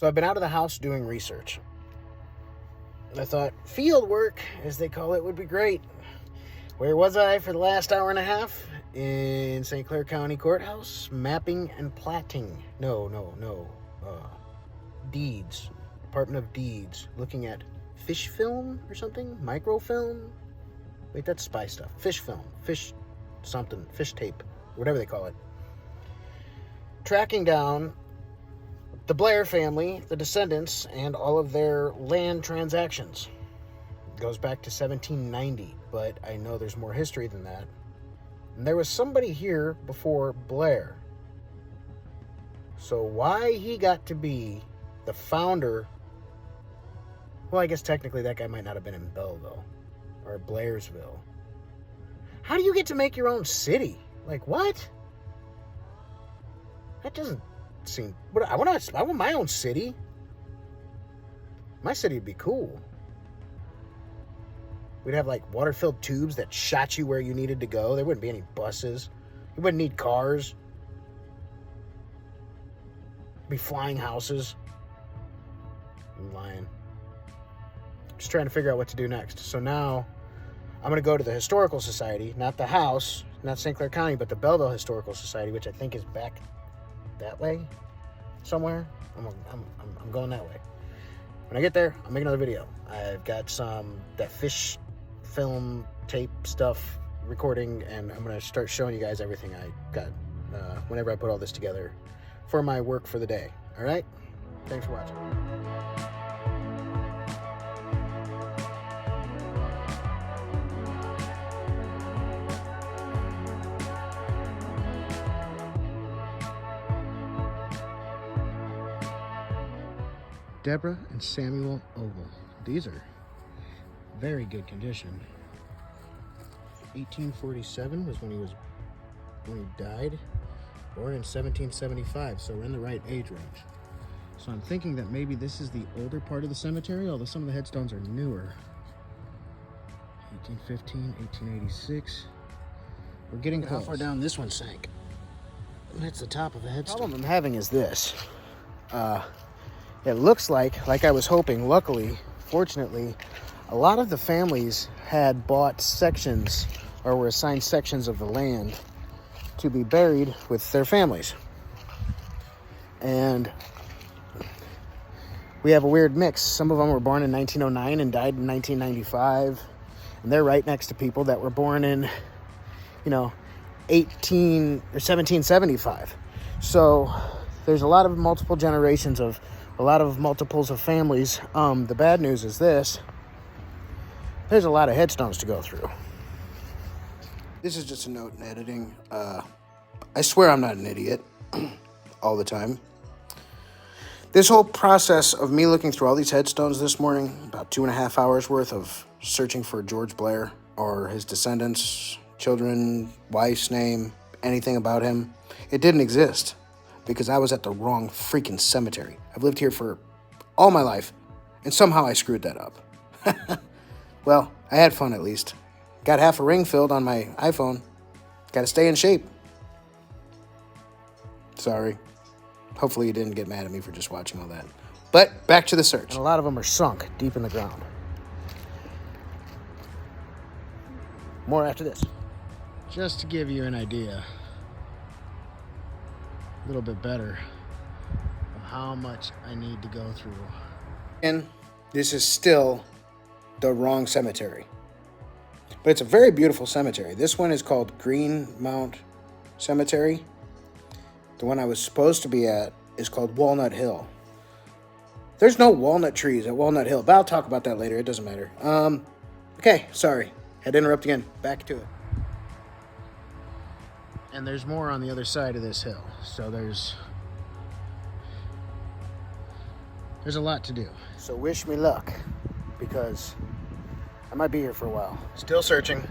So I've been out of the house doing research. I thought field work, as they call it, would be great. Where was I for the last hour and a half? In St. Clair County Courthouse, mapping and platting. No. Deeds. Department of Deeds. Looking at fish film or something? Microfilm? Wait, that's spy stuff. Fish film. Fish something. Fish tape. Whatever they call it. Tracking down the Blair family, the descendants, and all of their land transactions. It goes back to 1790, but I know there's more history than that. And there was somebody here before Blair. So why he got to be the founder... Well, I guess technically that guy might not have been in Belleville or Blairsville. How do you get to make your own city? Like, what? That doesn't seem... I want my own city. My city would be cool. We'd have like water-filled tubes that shot you where you needed to go. There wouldn't be any buses. You wouldn't need cars. Be flying houses. I'm lying. Just trying to figure out what to do next. So now I'm going to go to the Historical Society, not the house, not St. Clair County, but the Belleville Historical Society, which I think is back that way somewhere. I'm going that way. When I get there, I'll make another video. I've got that fish film tape stuff recording, and I'm going to start showing you guys everything I got whenever I put all this together for my work for the day. All right? Thanks for watching. Deborah and Samuel Ogle. These are very good condition. 1847 was when he died. Born in 1775, so we're in the right age range. So I'm thinking that maybe this is the older part of the cemetery, although some of the headstones are newer. 1815, 1886. We're getting close. How far down this one sank? That's the top of a headstone. The problem I'm having is this. It looks like I was hoping, luckily, fortunately, a lot of the families had bought sections or were assigned sections of the land to be buried with their families. And we have a weird mix. Some of them were born in 1909 and died in 1995. And they're right next to people that were born in, 1775. So there's a lot of multiple generations of a lot of multiples of families. The bad news is this. There's a lot of headstones to go through. This is just a note in editing. I swear I'm not an idiot all the time. This whole process of me looking through all these headstones this morning, about 2.5 hours worth of searching for George Blair or his descendants, children, wife's name, anything about him, it didn't exist. Because I was at the wrong freaking cemetery. I've lived here for all my life, and somehow I screwed that up. Well, I had fun at least. Got half a ring filled on my iPhone. Got to stay in shape. Sorry. Hopefully you didn't get mad at me for just watching all that. But back to the search. And a lot of them are sunk deep in the ground. More after this. Just to give you an idea, a little bit better of how much I need to go through. And this is still the wrong cemetery. But it's a very beautiful cemetery. This one is called Greenmount Cemetery. The one I was supposed to be at is called Walnut Hill. There's no walnut trees at Walnut Hill, but I'll talk about that later. It doesn't matter. Okay, sorry. Had to interrupt again. Back to it. And there's more on the other side of this hill. So there's a lot to do. So wish me luck, because I might be here for a while. Still searching.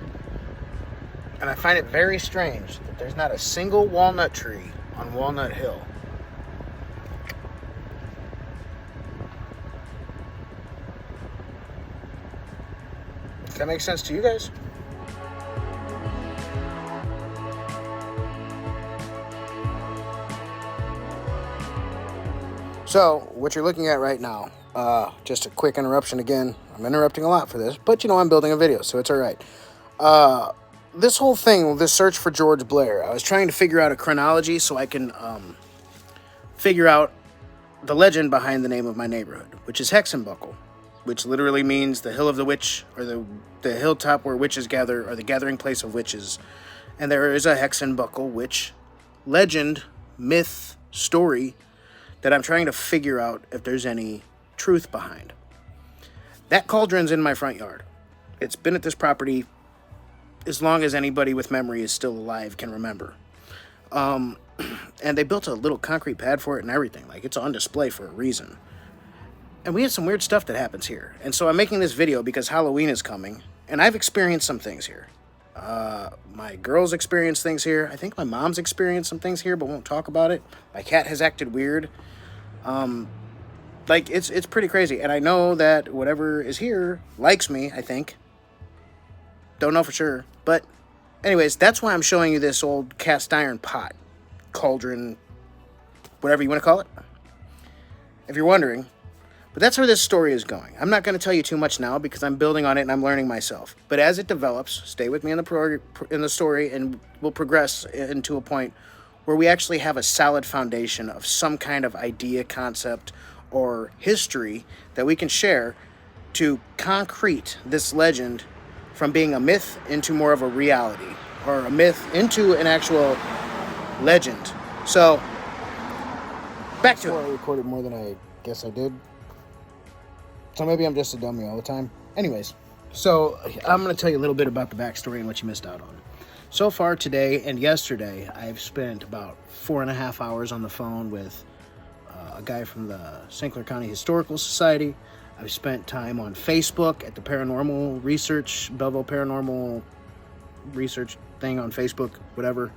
And I find it very strange that there's not a single walnut tree on Walnut Hill. Does that make sense to you guys? So, what you're looking at right now, just a quick interruption again. I'm interrupting a lot for this, but I'm building a video, so it's all right. This whole thing, this search for George Blair, I was trying to figure out a chronology so I can figure out the legend behind the name of my neighborhood, which is Hexenbuckle, which literally means the hill of the witch, or the hilltop where witches gather, or the gathering place of witches. And there is a Hexenbuckle witch legend, myth, story that I'm trying to figure out if there's any truth behind. That cauldron's in my front yard. It's been at this property as long as anybody with memory is still alive can remember. And they built a little concrete pad for it and everything. Like, it's on display for a reason. And we have some weird stuff that happens here. And so I'm making this video because Halloween is coming, and I've experienced some things here. My girls experienced things here. I think my mom's experienced some things here, but won't talk about it. My cat has acted weird. Like, it's pretty crazy. And I know that whatever is here likes me, I think. Don't know for sure. But anyways, that's why I'm showing you this old cast iron pot, cauldron, whatever you want to call it, if you're wondering. But that's where this story is going. I'm not going to tell you too much now because I'm building on it and I'm learning myself. But as it develops, stay with me in the story, and we'll progress into a point where we actually have a solid foundation of some kind of idea, concept, or history that we can share to concrete this legend from being a myth into more of a reality, or a myth into an actual legend. So, back to it. I recorded more than I guess I did. So maybe I'm just a dummy all the time. Anyways, so I'm going to tell you a little bit about the backstory and what you missed out on. So far today and yesterday, I've spent about 4.5 hours on the phone with a guy from the St. Clair County Historical Society. I've spent time on Facebook at the paranormal research, Belleville Paranormal Research thing on Facebook, whatever.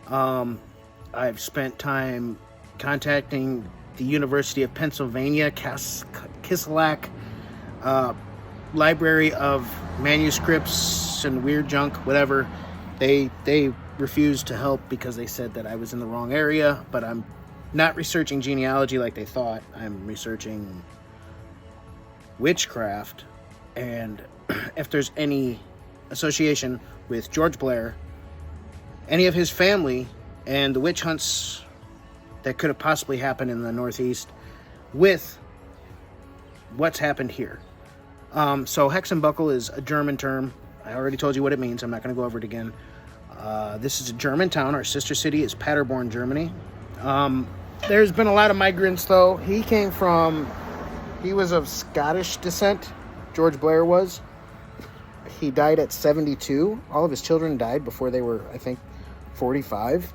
I've spent time contacting the University of Pennsylvania, Kislak, Library of Manuscripts and Weird Junk, whatever. They refused to help because they said that I was in the wrong area, but I'm not researching genealogy like they thought. I'm researching witchcraft, and if there's any association with George Blair, any of his family, and the witch hunts that could have possibly happened in the Northeast with what's happened here. So Hexenbuckle is a German term. I already told you what it means. I'm not going to go over it again. This is a German town. Our sister city is Paderborn, Germany. There's been a lot of migrants, though. He was of Scottish descent. George Blair was. He died at 72. All of his children died before they were, I think, 45.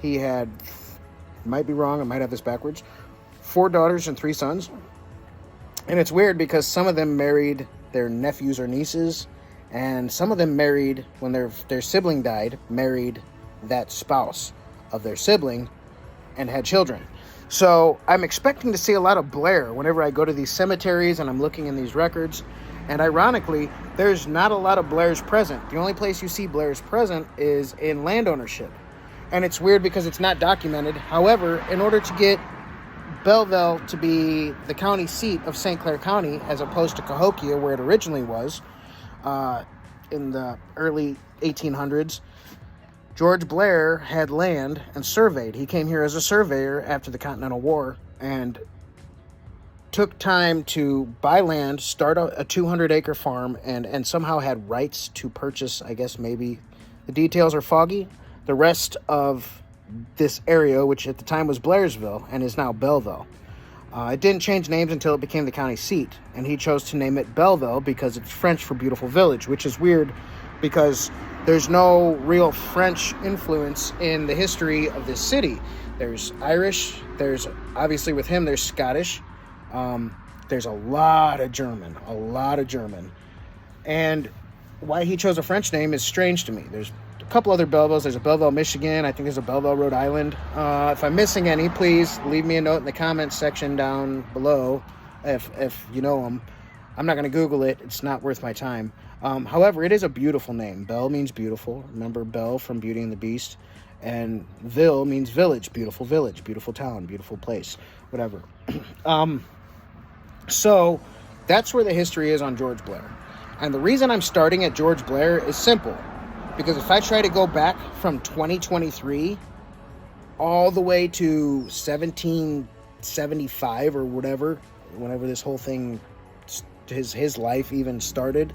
He had, might be wrong, I might have this backwards, 4 daughters and 3 sons. And it's weird because some of them married their nephews or nieces, and some of them married, when their sibling died, married that spouse of their sibling and had children. So I'm expecting to see a lot of Blair whenever I go to these cemeteries and I'm looking in these records. And ironically, there's not a lot of Blairs present. The only place you see Blairs present is in land ownership. And it's weird because it's not documented. However, in order to get Belleville to be the county seat of St. Clair County, as opposed to Cahokia, where it originally was, in the early 1800s, George Blair had land and surveyed. He came here as a surveyor after the Continental War and took time to buy land, start a 200-acre farm, and somehow had rights to purchase, I guess maybe the details are foggy, the rest of this area, which at the time was Blairsville and is now Belleville. It didn't change names until it became the county seat, and he chose to name it Belleville because it's French for beautiful village, which is weird because there's no real French influence in the history of this city. There's Irish, there's, obviously with him, there's Scottish, there's a lot of German. And why he chose a French name is strange to me. There's a couple other Bellevilles. There's a Belleville, Michigan. I think there's a Belleville, Rhode Island. If I'm missing any, please leave me a note in the comments section down below if you know them. I'm not going to Google it. It's not worth my time. However, it is a beautiful name. Belle means beautiful. Remember Belle from Beauty and the Beast. And ville means village, beautiful town, beautiful place, whatever. So that's where the history is on George Blair. And the reason I'm starting at George Blair is simple. Because if I try to go back from 2023 all the way to 1775 or whatever, whenever this whole thing, his life even started,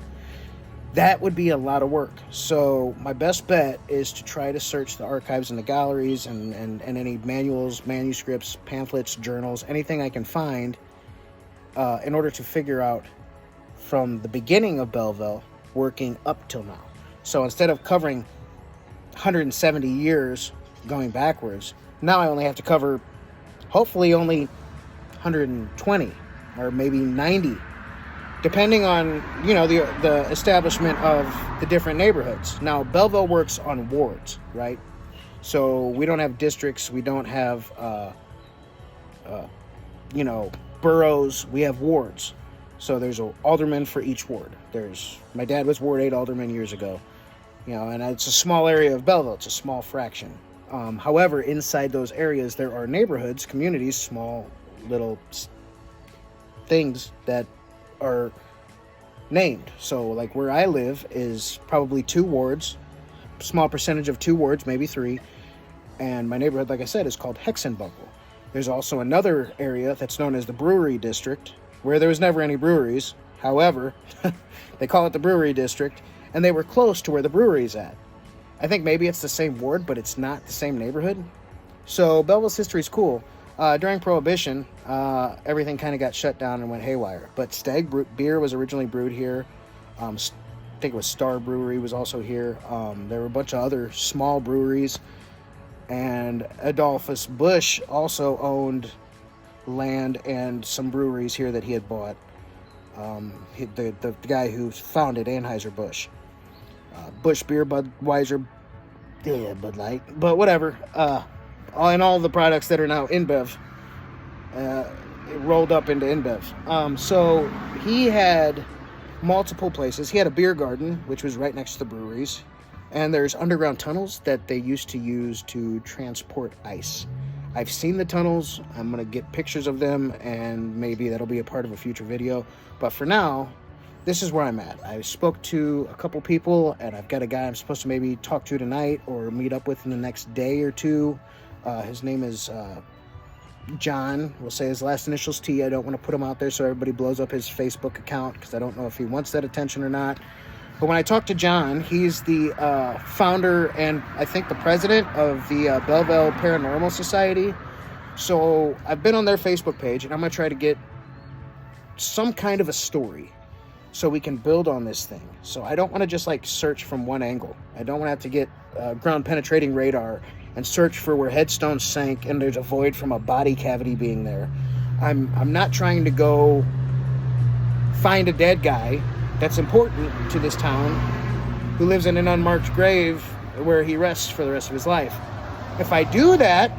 that would be a lot of work. So my best bet is to try to search the archives and the galleries and any manuals, manuscripts, pamphlets, journals, anything I can find in order to figure out from the beginning of Belleville working up till now. So instead of covering 170 years going backwards, now I only have to cover hopefully only 120 or maybe 90, depending on, you know, the establishment of the different neighborhoods. Now, Belleville works on wards, right? So we don't have districts. We don't have, boroughs. We have wards. So there's an alderman for each ward. My dad was Ward 8 alderman years ago, you know, and it's a small area of Belleville. It's a small fraction. However, inside those areas, there are neighborhoods, communities, small little things that are named. So like where I live is probably 2 wards, small percentage of 2 wards, maybe 3. And my neighborhood, like I said, is called Hexenbuckle. There's also another area that's known as the Brewery District, where there was never any breweries. However, they call it the Brewery District, and they were close to where the brewery's at. I think maybe it's the same ward, but it's not the same neighborhood. So Belleville's history is cool. During Prohibition, everything kind of got shut down and went haywire. But Stag beer was originally brewed here. I think it was Star Brewery was also here. There were a bunch of other small breweries. And Adolphus Busch also owned land and some breweries here that he had bought. The guy who founded Anheuser-Busch. Busch Beer, Budweiser, Bud Light, but whatever. And all the products that are now InBev rolled up into InBev. So he had multiple places. He had a beer garden, which was right next to the breweries. And there's underground tunnels that they used to use to transport ice. I've seen the tunnels. I'm going to get pictures of them, and maybe that'll be a part of a future video. But for now, this is where I'm at. I spoke to a couple people, and I've got a guy I'm supposed to maybe talk to tonight or meet up with in the next day or two. His name is John. We'll say his last initials T. I don't want to put him out there so everybody blows up his Facebook account because I don't know if he wants that attention or not. But when I talked to John, he's the founder and I think the president of the Belleville Paranormal Society. So I've been on their Facebook page, and I'm going to try to get some kind of a story so we can build on this thing. So I don't want to just like search from one angle. I don't want to have to get ground penetrating radar and search for where headstones sank and there's a void from a body cavity being there. I'm not trying to go find a dead guy that's important to this town who lives in an unmarked grave where he rests for the rest of his life. If I do that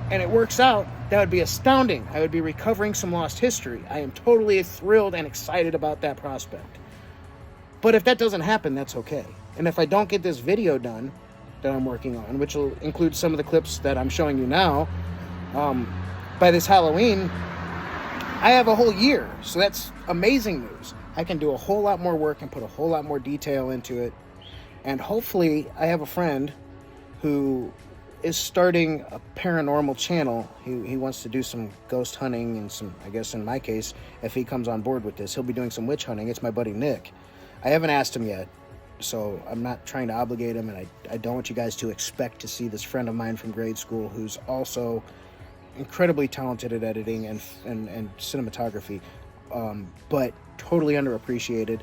and it works out, that would be astounding. I would be recovering some lost history. I am totally thrilled and excited about that prospect. But if that doesn't happen, that's okay. And if I don't get this video done that I'm working on, which will include some of the clips that I'm showing you now, by this Halloween, I have a whole year. So that's amazing news. I can do a whole lot more work and put a whole lot more detail into it. And hopefully I have a friend who is starting a paranormal channel. He wants to do some ghost hunting and some, I guess in my case, if he comes on board with this, he'll be doing some witch hunting. It's my buddy Nick. I haven't asked him yet, so I'm not trying to obligate him, and I don't want you guys to expect to see this friend of mine from grade school who's also incredibly talented at editing and cinematography, but totally underappreciated.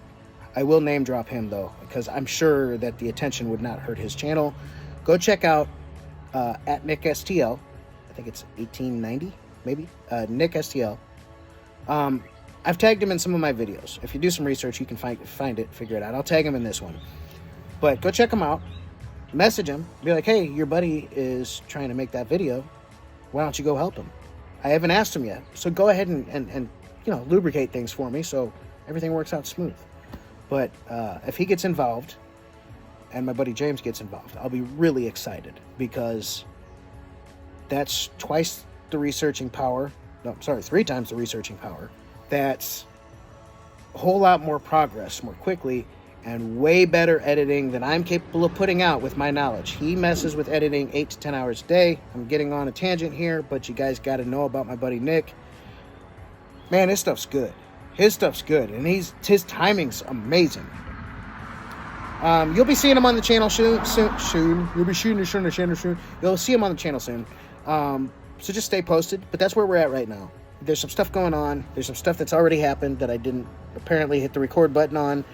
I will name drop him though, because I'm sure that the attention would not hurt his channel. Go check out at Nick STL. I think it's 1890, maybe. Nick STL. I've tagged him in some of my videos. If you do some research, you can find it, figure it out. I'll tag him in this one. But go check him out. Message him. Be like, hey, your buddy is trying to make that video. Why don't you go help him? I haven't asked him yet. So go ahead and lubricate things for me so everything works out smooth. But if he gets involved, and my buddy James gets involved, I'll be really excited, because that's twice the researching power. No, sorry, 3 times the researching power. That's a whole lot more progress more quickly, and way better editing than I'm capable of putting out with my knowledge. He messes with editing 8 to 10 hours a day. I'm getting on a tangent here, but you guys got to know about my buddy Nick. Man, his stuff's good. His stuff's good, and his timing's amazing. You'll be seeing him on the channel soon. You'll be seeing him on the channel soon. You'll see him on the channel soon. So just stay posted. But that's where we're at right now. There's some stuff going on. There's some stuff that's already happened that I didn't apparently hit the record button on.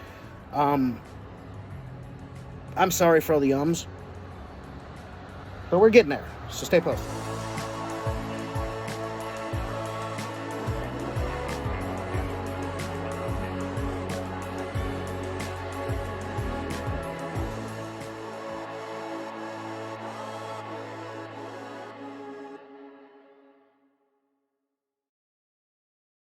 I'm sorry for all the ums, but we're getting there. So stay posted.